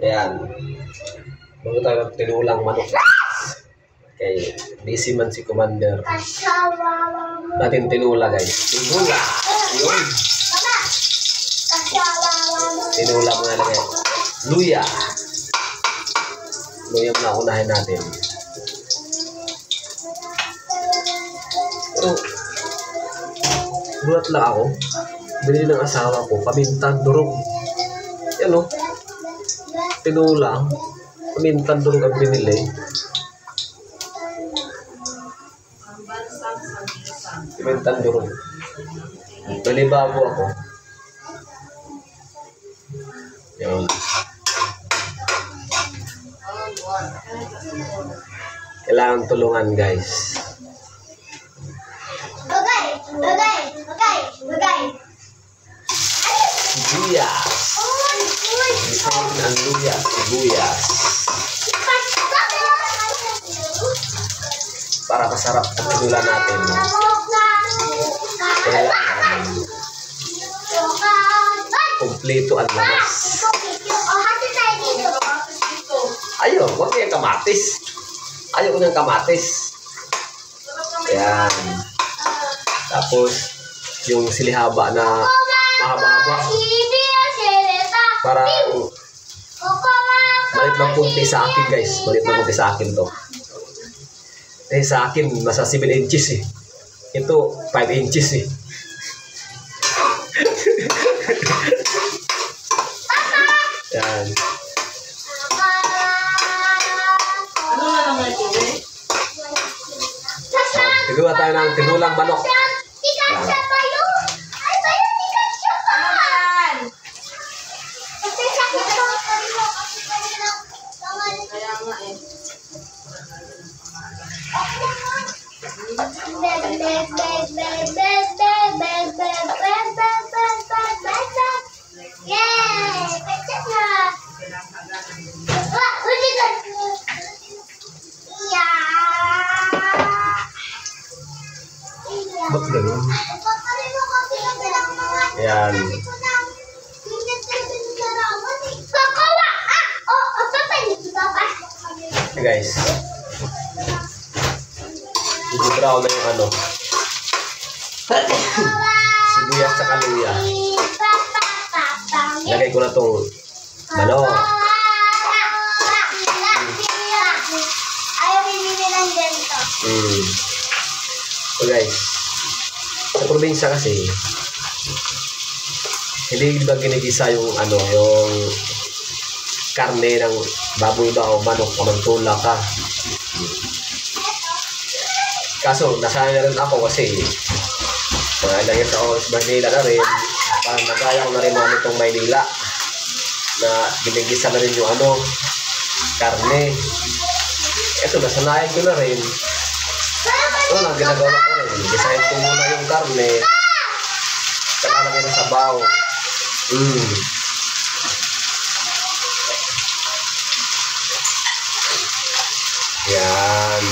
Ayan. Bago tayo ng tinulang manok. Okay, busy man si Commander. Natin tinula guys. Tinula. Yun. Tinula mo na lang. Luya. Luya mo na unahin natin. Pero, bulat lang ako. Binili ng asawa ko. Pamintang durog. Yan o. Tinula. Pamintang durog ang binili. Pamintang durog. Balibago ako. Yan. Kailangan tulungan guys. Sibuyas. Isayin ang luya. Sibuyas. Para masarap ang tinula natin. Kailangan kompleto ang lamas. Ayaw, huwag niya kamatis. Ayaw ko ng kamatis. Ayan. Tapos, yung silihaba na mahaba-haba. Para malit lang punti sa akin guys. Malit lang punti sa akin to. Eh sa akin, nasa 7 inches eh. Ito, 5 inches eh. Yan. Tinuwa tayo ng tinulang manok. Ba't ganun? Ayan. Okay guys. I-brown na yung ano. Sibuyas sa luya. Lagay ko na itong manok. So guys, sa probinsya kasi hindi ba ginigisa yung ano, yung karne ng baboy ba o manok o mantula ka. Kaso nasanay na rin ako kasi mga ilang years ako sa Maynila na rin, parang nagaya ko na rin mga itong Maynila na ginigisa na rin yung ano, karne. Eto, nasanayan ko na rin. Ito na, ginagawa ko rin. Gisahin ko muna yung karne. Saka lagay na sabaw. Yan.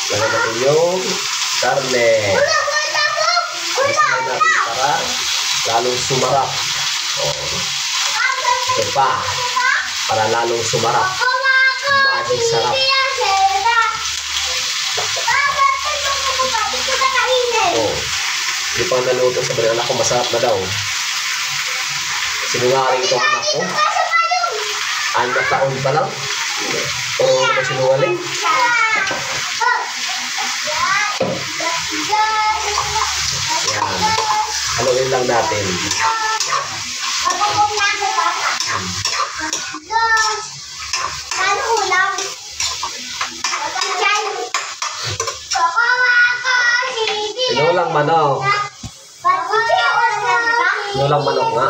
Lagay natin yung karne. Gisahin natin para lalong sumarap. Ito pa. Para lalong sumarap. Maging sarap. Hindi pang naluto sa balik anak ko, masarap na daw. Sinungaling itong anak ko. 6 taon pa lang. Pero naman sinungaling. Yan. Haluin lang natin. Tinulang manok. Tinulang manok nga.